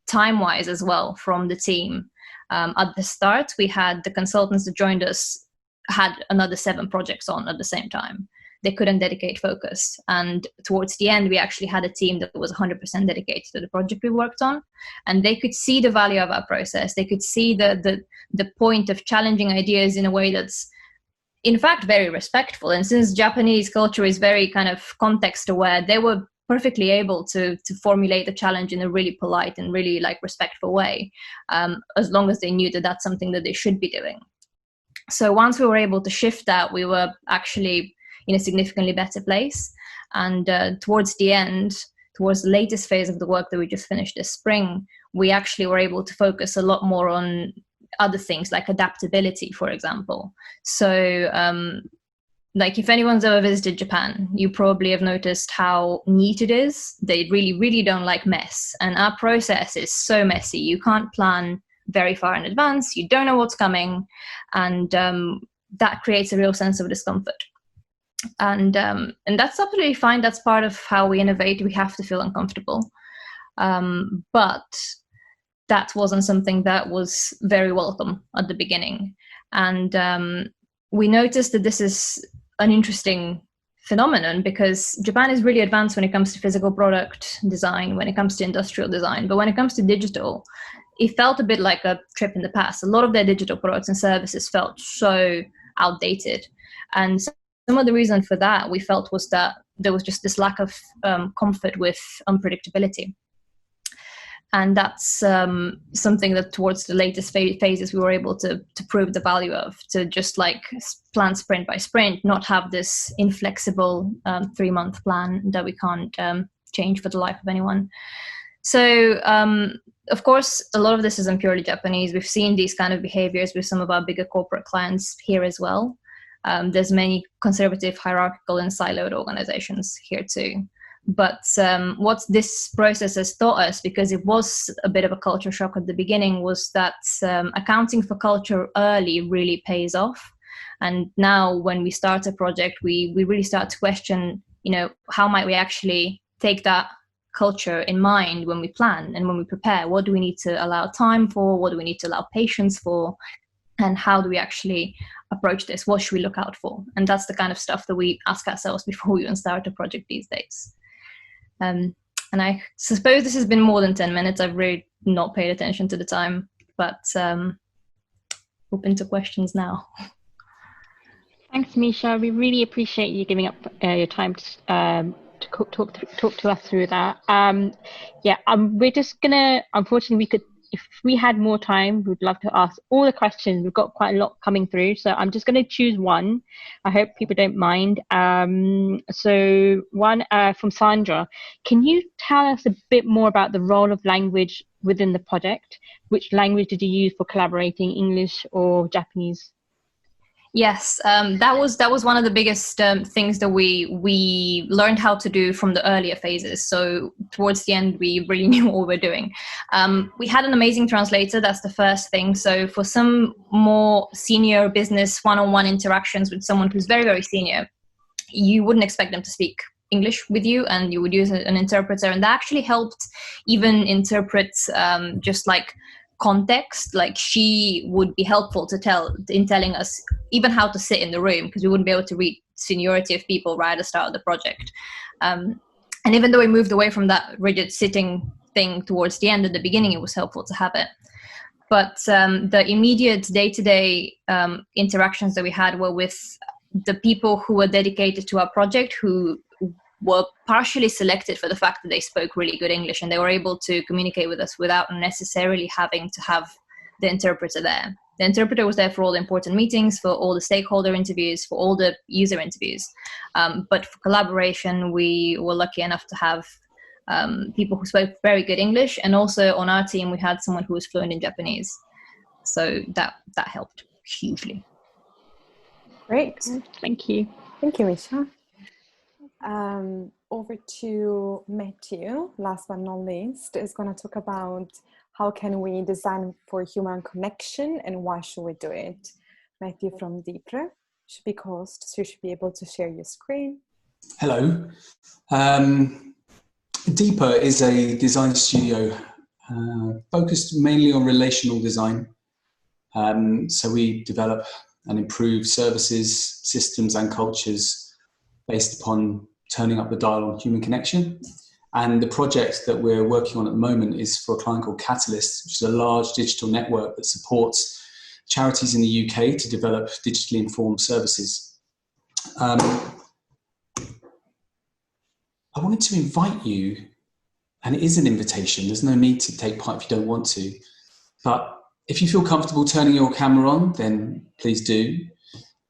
time-wise as well from the team. At the start, we had the consultants that joined us had another 7 projects on at the same time. They couldn't dedicate focus. And towards the end, we actually had a team that was 100% dedicated to the project we worked on. And they could see the value of our process. They could see the point of challenging ideas in a way that's, in fact, very respectful. And since Japanese culture is very kind of context aware, they were perfectly able to formulate the challenge in a really polite and really like respectful way, as long as they knew that that's something that they should be doing. So once we were able to shift that, we were actually in a significantly better place. And towards the end, towards the latest phase of the work that we just finished this spring, we actually were able to focus a lot more on other things like adaptability, for example. So like if anyone's ever visited Japan, you probably have noticed how neat it is. They really, really don't like mess. And our process is so messy. You can't plan very far in advance. You don't know what's coming. And that creates a real sense of discomfort. And that's absolutely fine. That's part of how we innovate. We have to feel uncomfortable. But that wasn't something that was very welcome at the beginning. And we noticed that this is an interesting phenomenon, because Japan is really advanced when it comes to physical product design, when it comes to industrial design. But when it comes to digital, it felt a bit like a trip in the past. A lot of their digital products and services felt so outdated. And some of the reason for that, we felt, was that there was just this lack of comfort with unpredictability. And that's something that towards the latest phases we were able to prove the value of, to just like plan sprint by sprint, not have this inflexible 3-month plan that we can't change for the life of anyone. So, of course, a lot of this isn't purely Japanese. We've seen these kind of behaviors with some of our bigger corporate clients here as well. There's many conservative, hierarchical and siloed organizations here too. But what this process has taught us, because it was a bit of a culture shock at the beginning, was that accounting for culture early really pays off. And now when we start a project, we really start to question, how might we actually take that culture in mind when we plan and when we prepare? What do we need to allow time for? What do we need to allow patience for? And how do we actually approach this? What should we look out for? And that's the kind of stuff that we ask ourselves before we even start a project these days. And I suppose this has been more than 10 minutes. I've really not paid attention to the time, but open to questions now. Thanks, Micha. We really appreciate you giving up your time to talk to us through that. We're just gonna, unfortunately, if we had more time, we'd love to ask all the questions. We've got quite a lot coming through, so I'm just going to choose one. I hope people don't mind. So one from Sandra. Can you tell us a bit more about the role of language within the project? Which language did you use for collaborating, English or Japanese? Yes, that was one of the biggest things that we learned how to do from the earlier phases. So towards the end, we really knew what we were doing. We had an amazing translator. That's the first thing. So for some more senior business one-on-one interactions with someone who's very, very senior, you wouldn't expect them to speak English with you, and you would use an interpreter, and that actually helped even interpret just like context. Like, she would be helpful in telling us even how to sit in the room, because we wouldn't be able to read seniority of people right at the start of the project. And even though we moved away from that rigid sitting thing towards the end, at the beginning it was helpful to have it. But the immediate day-to-day interactions that we had were with the people who were dedicated to our project, who were partially selected for the fact that they spoke really good English, and they were able to communicate with us without necessarily having to have the interpreter there. The interpreter was there for all the important meetings, for all the stakeholder interviews, for all the user interviews. But for collaboration, we were lucky enough to have people who spoke very good English, and also on our team we had someone who was fluent in Japanese. So that helped hugely. Great. Thank you. Thank you, Micha. Over to Matthew, last but not least, is going to talk about how can we design for human connection and why should we do it. Matthew from Deepr should be host, so you should be able to share your screen. Hello. Deepr is a design studio focused mainly on relational design. So we develop and improve services, systems and cultures based upon turning up the dial on human connection. And the project that we're working on at the moment is for a client called Catalyst, which is a large digital network that supports charities in the UK to develop digitally informed services. I wanted to invite you, and it is an invitation, there's no need to take part if you don't want to, but if you feel comfortable turning your camera on, then please do.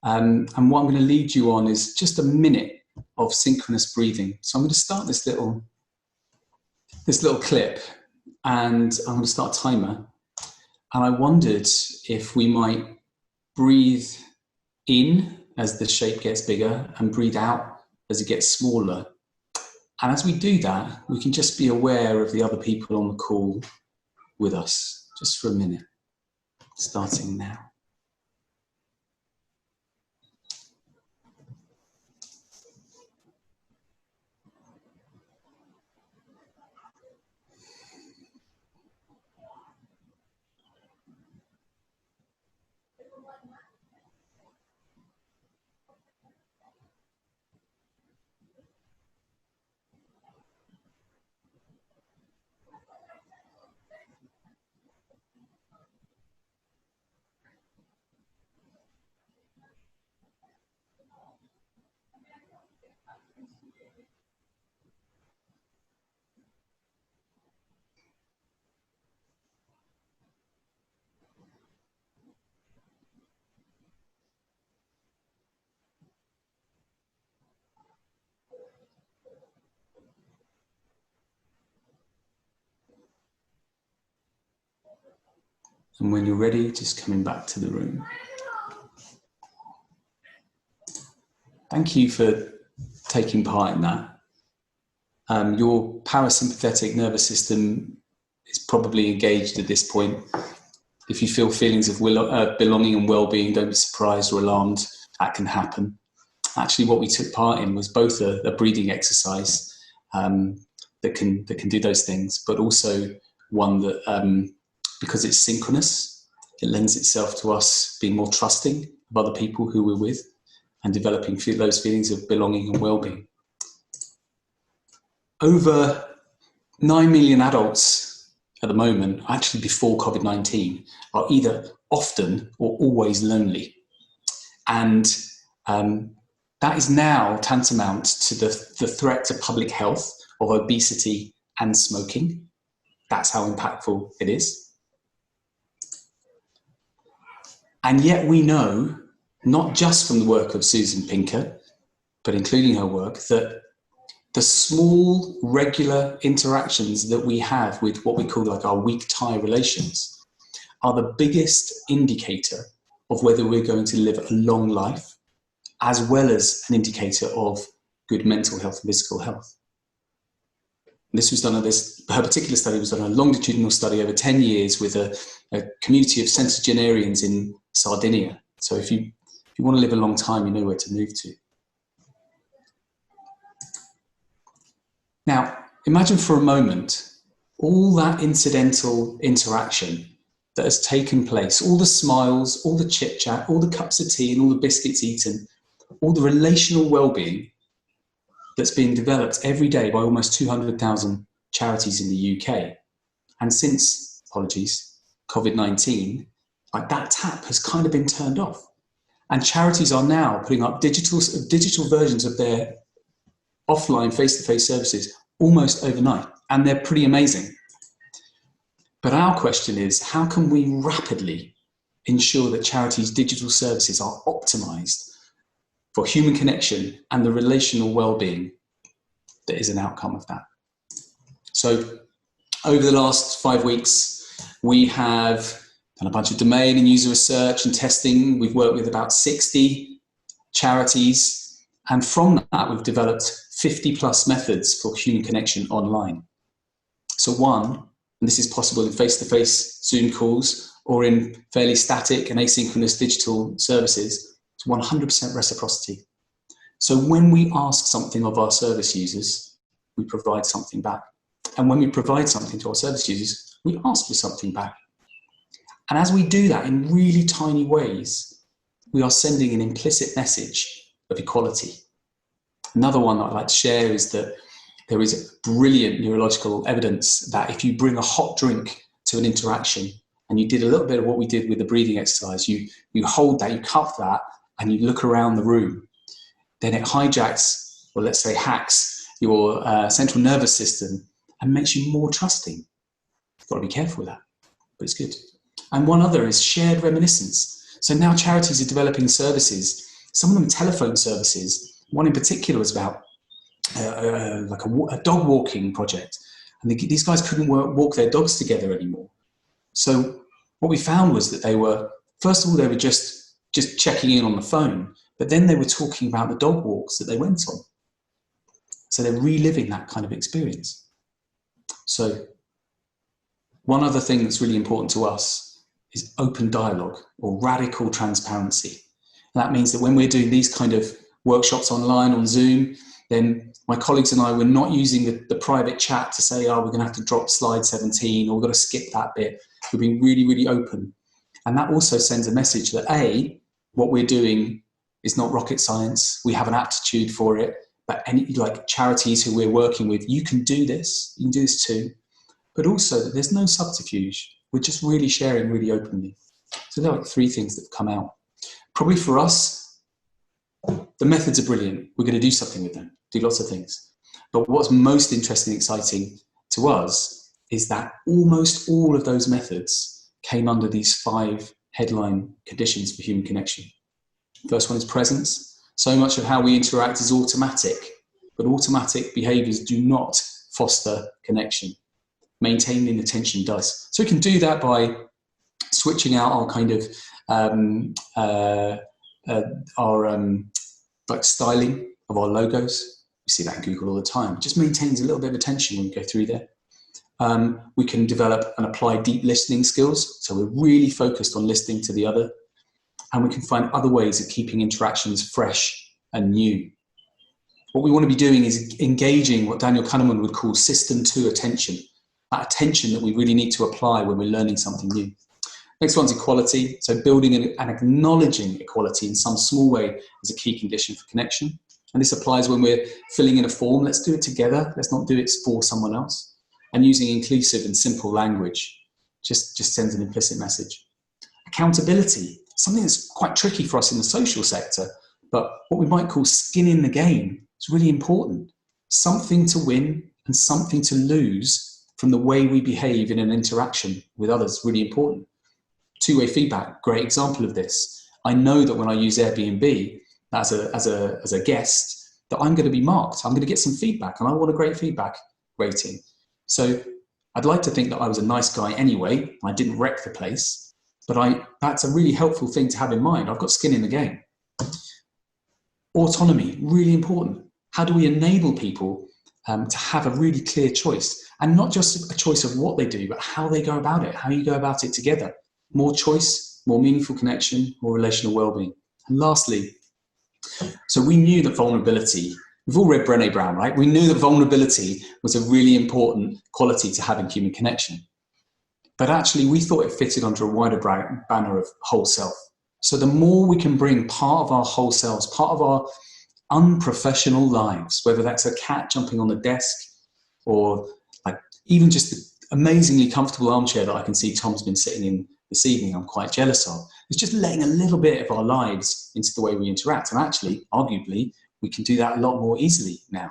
And what I'm going to lead you on is just a minute of synchronous breathing. So I'm going to start this little clip, and I'm going to start a timer. And I wondered if we might breathe in as the shape gets bigger and breathe out as it gets smaller. And as we do that, we can just be aware of the other people on the call with us, just for a minute, starting now. And when you're ready, just coming back to the room. Thank you for taking part in that. Your parasympathetic nervous system is probably engaged at this point. If you feel feelings of belonging and well-being, don't be surprised or alarmed. That can happen. Actually, what we took part in was both a breathing exercise that can do those things, but also one that, because it's synchronous, it lends itself to us being more trusting of other people who we're with and developing those feelings of belonging and well-being. Over 9 million adults at the moment, actually before COVID-19, are either often or always lonely. And that is now tantamount to the threat to public health of obesity and smoking. That's how impactful it is. And yet we know, not just from the work of Susan Pinker, but including her work, that the small, regular interactions that we have with what we call like our weak tie relations are the biggest indicator of whether we're going to live a long life, as well as an indicator of good mental health and physical health. And this was done her particular study was done a longitudinal study over 10 years with a community of centenarians in Sardinia. So if you want to live a long time, you know where to move to. Now, imagine for a moment all that incidental interaction that has taken place, all the smiles, all the chit-chat, all the cups of tea and all the biscuits eaten, all the relational well-being that's being developed every day by almost 200,000 charities in the UK. And since, apologies, COVID-19, like that tap has kind of been turned off. And charities are now putting up digital versions of their offline face-to-face services almost overnight. And they're pretty amazing. But our question is, how can we rapidly ensure that charities' digital services are optimized for human connection and the relational well-being that is an outcome of that? So over the last 5 weeks, we have done a bunch of domain and user research and testing. We've worked with about 60 charities. And from that, we've developed 50 plus methods for human connection online. So one, and this is possible in face-to-face Zoom calls or in fairly static and asynchronous digital services, it's 100% reciprocity. So when we ask something of our service users, we provide something back. And when we provide something to our service users, we ask for something back. And as we do that in really tiny ways, we are sending an implicit message of equality. Another one that I'd like to share is that there is brilliant neurological evidence that if you bring a hot drink to an interaction and you did a little bit of what we did with the breathing exercise, you hold that, you cup that, and you look around the room, then it hijacks, or let's say hacks, your central nervous system and makes you more trusting. You've got to be careful with that, but it's good. And one other is shared reminiscence. So now charities are developing services, some of them telephone services. One in particular was about like a dog walking project. And these guys couldn't walk their dogs together anymore. So what we found was that they were, first of all, they were just checking in on the phone, but then they were talking about the dog walks that they went on. So they're reliving that kind of experience. So one other thing that's really important to us is open dialogue or radical transparency. And that means that when we're doing these kind of workshops online on Zoom, then my colleagues and I were not using the private chat to say, oh, we're going to have to drop slide 17 or we're going to skip that bit. We're being really, really open. And that also sends a message that A, what we're doing is not rocket science. We have an aptitude for it. But any like charities who we're working with, you can do this. You can do this too. But also that there's no subterfuge. We're just really sharing really openly. So there are like 3 things that have come out. Probably for us, the methods are brilliant. We're going to do something with them, do lots of things. But what's most interesting and exciting to us is that almost all of those methods came under these 5 headline conditions for human connection. First one is presence. So much of how we interact is automatic, but automatic behaviors do not foster connection. Maintaining attention does. So we can do that by switching out our kind of like styling of our logos. We see that in Google all the time. It just maintains a little bit of attention when we go through there. We can develop and apply deep listening skills. So we're really focused on listening to the other. And we can find other ways of keeping interactions fresh and new. What we want to be doing is engaging what Daniel Kahneman would call system 2 attention. That attention that we really need to apply when we're learning something new. Next one's equality. So building and acknowledging equality in some small way is a key condition for connection. And this applies when we're filling in a form. Let's do it together. Let's not do it for someone else. And using inclusive and simple language just sends an implicit message. Accountability, something that's quite tricky for us in the social sector, but what we might call skin in the game is really important. Something to win and something to lose from the way we behave in an interaction with others, really important. Two-way feedback, great example of this. I know that when I use Airbnb as a guest, that I'm going to be marked. I'm going to get some feedback, and I want a great feedback rating. So I'd like to think that I was a nice guy anyway. I didn't wreck the place. but that's a really helpful thing to have in mind. I've got skin in the game. Autonomy, really important. How do we enable people to have a really clear choice, and not just a choice of what they do, but how they go about it, how you go about it together. More choice, more meaningful connection, more relational well-being. And lastly, so we knew that vulnerability, we've all read Brené Brown, right? We knew that vulnerability was a really important quality to have in human connection. But actually, we thought it fitted under a wider banner of whole self. So the more we can bring part of our whole selves, part of our unprofessional lives, whether that's a cat jumping on the desk or like even just the amazingly comfortable armchair that I can see Tom's been sitting in this evening, I'm quite jealous of. It's just letting a little bit of our lives into the way we interact. And actually, arguably, we can do that a lot more easily now.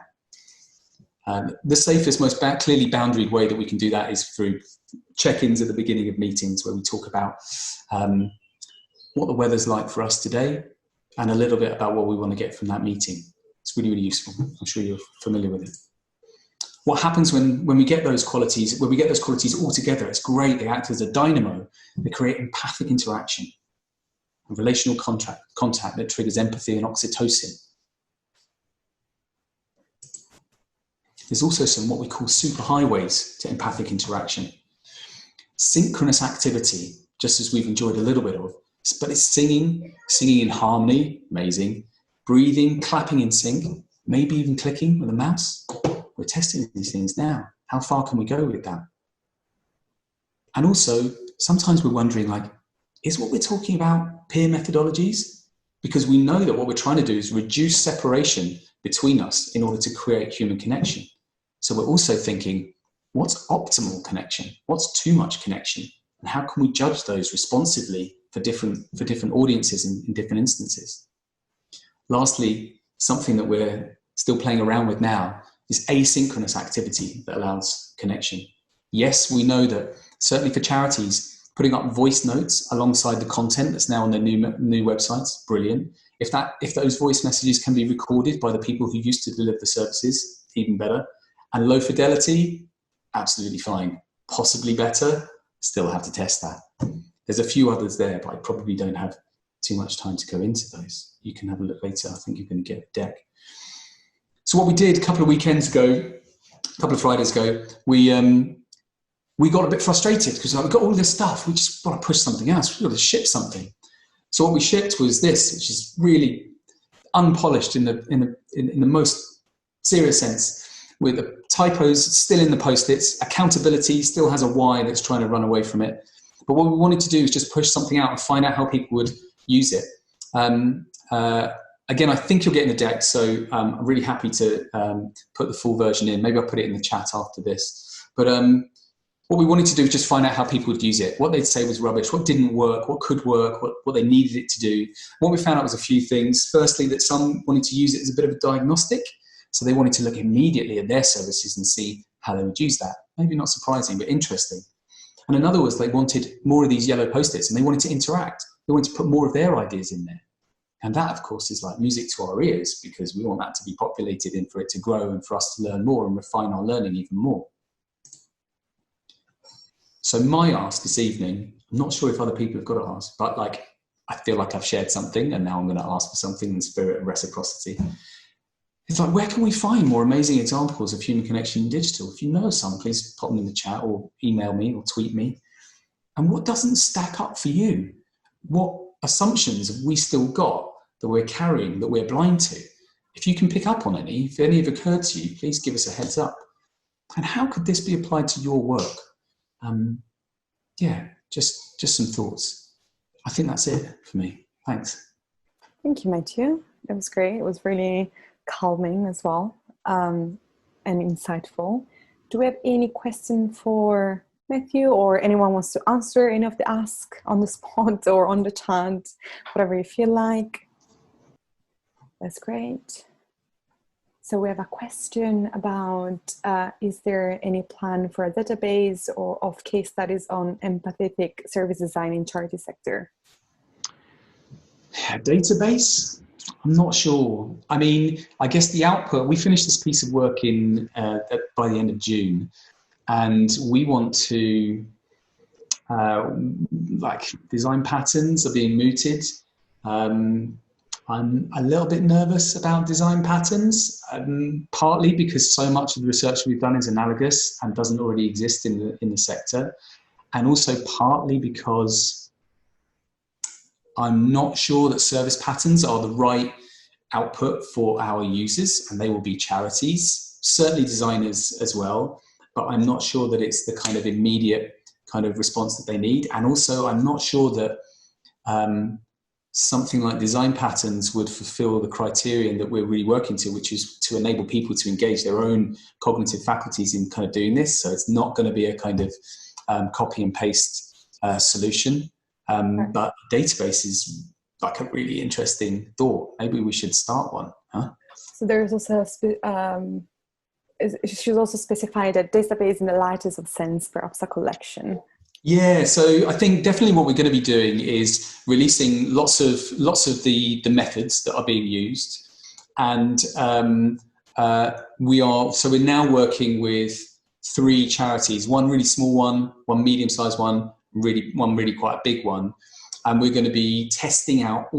The safest, most clearly boundaried way that we can do that is through check-ins at the beginning of meetings, where we talk about what the weather's like for us today and a little bit about what we want to get from that meeting. It's really, really useful. I'm sure you're familiar with it. What happens when we get those qualities, all together, it's great. They act as a dynamo. They create empathic interaction and relational contact that triggers empathy and oxytocin. There's also some what we call superhighways to empathic interaction. Synchronous activity, just as we've enjoyed a little bit of, but it's singing in harmony, amazing, breathing, clapping in sync, maybe even clicking with a mouse. We're testing these things now. How far can we go with that? And also, sometimes we're wondering, like, is what we're talking about peer methodologies? Because we know that what we're trying to do is reduce separation between us in order to create human connection. So we're also thinking, what's optimal connection? What's too much connection? And how can we judge those responsively for different audiences in different instances? Lastly, something that we're still playing around with now is asynchronous activity that allows connection. Yes, we know that certainly for charities, putting up voice notes alongside the content that's now on their new websites, brilliant. If those voice messages can be recorded by the people who used to deliver the services, even better. And low fidelity, absolutely fine. Possibly better, still have to test that. There's a few others there, but I probably don't have too much time to go into those. You can have a look later. I think you're going to get a deck. So what we did a couple of Fridays ago, we got a bit frustrated because we've got all this stuff. We just want to push something else. We've got to ship something. So what we shipped was this, which is really unpolished in the most serious sense, with the typos still in the post-its. Accountability still has a Y that's trying to run away from it. But what we wanted to do is just push something out and find out how people would use it. Again, I think you're getting the deck, so I'm really happy to put the full version in. Maybe I'll put it in the chat after this. But what we wanted to do was just find out how people would use it, what they'd say was rubbish, what didn't work, what could work, what they needed it to do. What we found out was a few things. Firstly, that some wanted to use it as a bit of a diagnostic. So they wanted to look immediately at their services and see how they would use that. Maybe not surprising, but interesting. And another was they wanted more of these yellow post-its and they wanted to interact. They wanted to put more of their ideas in there. And that, of course, is like music to our ears because we want that to be populated and for it to grow and for us to learn more and refine our learning even more. So my ask this evening, I'm not sure if other people have got to ask, but like, I feel like I've shared something and now I'm going to ask for something in the spirit of reciprocity. It's like, where can we find more amazing examples of human connection in digital? If you know some, please pop them in the chat or email me or tweet me. And what doesn't stack up for you? What assumptions have we still got that we're carrying, that we're blind to? If you can pick up on any, if any have occurred to you, please give us a heads up. And how could this be applied to your work? Just some thoughts. I think that's it for me. Thanks. Thank you, Matthew. That was great. It was really calming as well, and insightful. Do we have any question for Matthew, or anyone wants to answer any of the ask on the spot or on the chat, whatever you feel like? That's great. So we have a question about, is there any plan for a database or of case studies on empathetic service design in charity sector? A database? I'm not sure. I mean, I guess the output, we finished this piece of work by the end of June, and we want to like design patterns are being mooted. I'm a little bit nervous about design patterns, partly because so much of the research we've done is analogous and doesn't already exist in the sector, and also partly because I'm not sure that service patterns are the right output for our users, and they will be charities, certainly designers as well, but I'm not sure that it's the kind of immediate kind of response that they need. And also I'm not sure that something like design patterns would fulfill the criterion that we're really working to, which is to enable people to engage their own cognitive faculties in kind of doing this. So it's not going to be a kind of copy and paste solution. But database is like a really interesting thought. Maybe we should start one, huh? So there's also she's also specified that database in the lightest of sense perhaps a collection. Yeah, so I think definitely what we're going to be doing is releasing lots of the methods that are being used, and we're now working with 3 charities, one really small one medium-sized one really quite a big one, and we're going to be testing out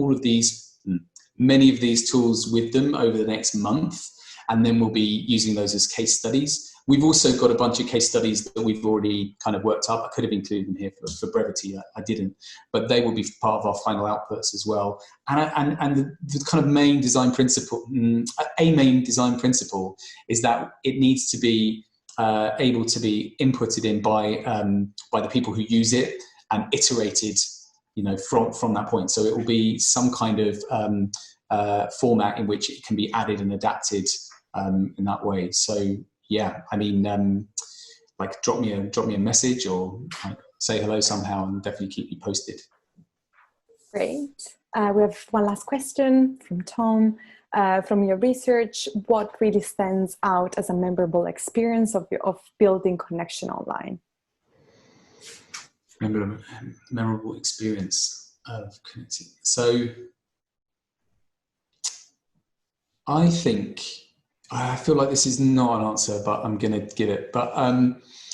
many of these tools with them over the next month, and then we'll be using those as case studies. We've also got a bunch of case studies that we've already kind of worked up. I could have included them here for brevity, I didn't, but they will be part of our final outputs as well. And the kind of main design principle, a main design principle, is that it needs to be able to be inputted in by the people who use it and iterated, from that point. So it will be some kind of format in which it can be added and adapted in that way. So yeah, I mean, like drop me a message or say hello somehow, and definitely keep you posted. Great. We have one last question from Tom. From your research, what really stands out as a memorable experience of building connection online? Memorable experience of connecting. So I feel like this is not an answer, but I'm going to give it. But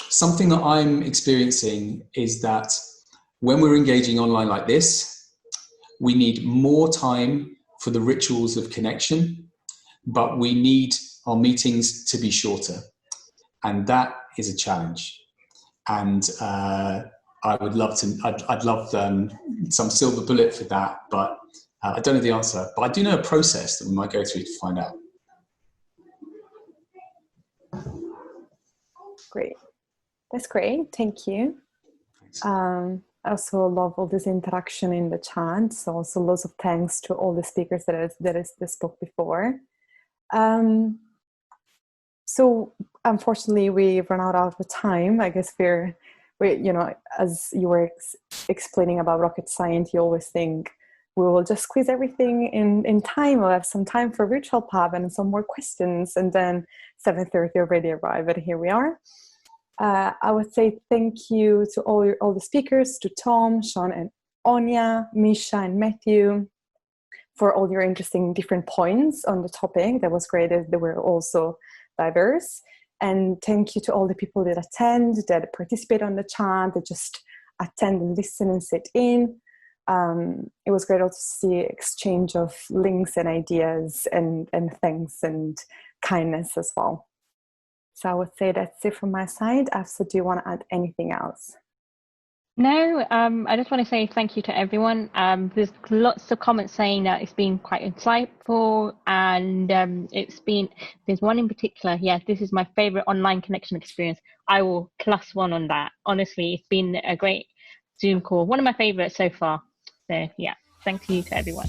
something that I'm experiencing is that when we're engaging online like this, we need more time for the rituals of connection, but we need our meetings to be shorter. And that is a challenge. And I'd love some silver bullet for that, but I don't know the answer. But I do know a process that we might go through to find out. Great. That's great. Thank you. I also love all this interaction in the chat. So also lots of thanks to all the speakers that spoke before. So unfortunately, we've run out of time. I guess we as you were explaining about rocket science, you always think we will just squeeze everything in time. We'll have some time for virtual pub and some more questions, and then 7:30 already arrive, and here we are. I would say thank you to all the speakers, to Tom, Sean and Áine, Micha and Matthew, for all your interesting different points on the topic. That was great that they were also diverse. And thank you to all the people that attend, that participate on the chat, that just attend and listen and sit in. It was great also to see exchange of links and ideas and thanks and kindness as well. So I would say that's it from my side. Afsa, do you want to add anything else? No, I just want to say thank you to everyone. There's lots of comments saying that it's been quite insightful, and there's one in particular. Yeah, this is my favorite online connection experience. I will +1 on that. Honestly, it's been a great Zoom call. One of my favorites so far. So yeah, thank you to everyone.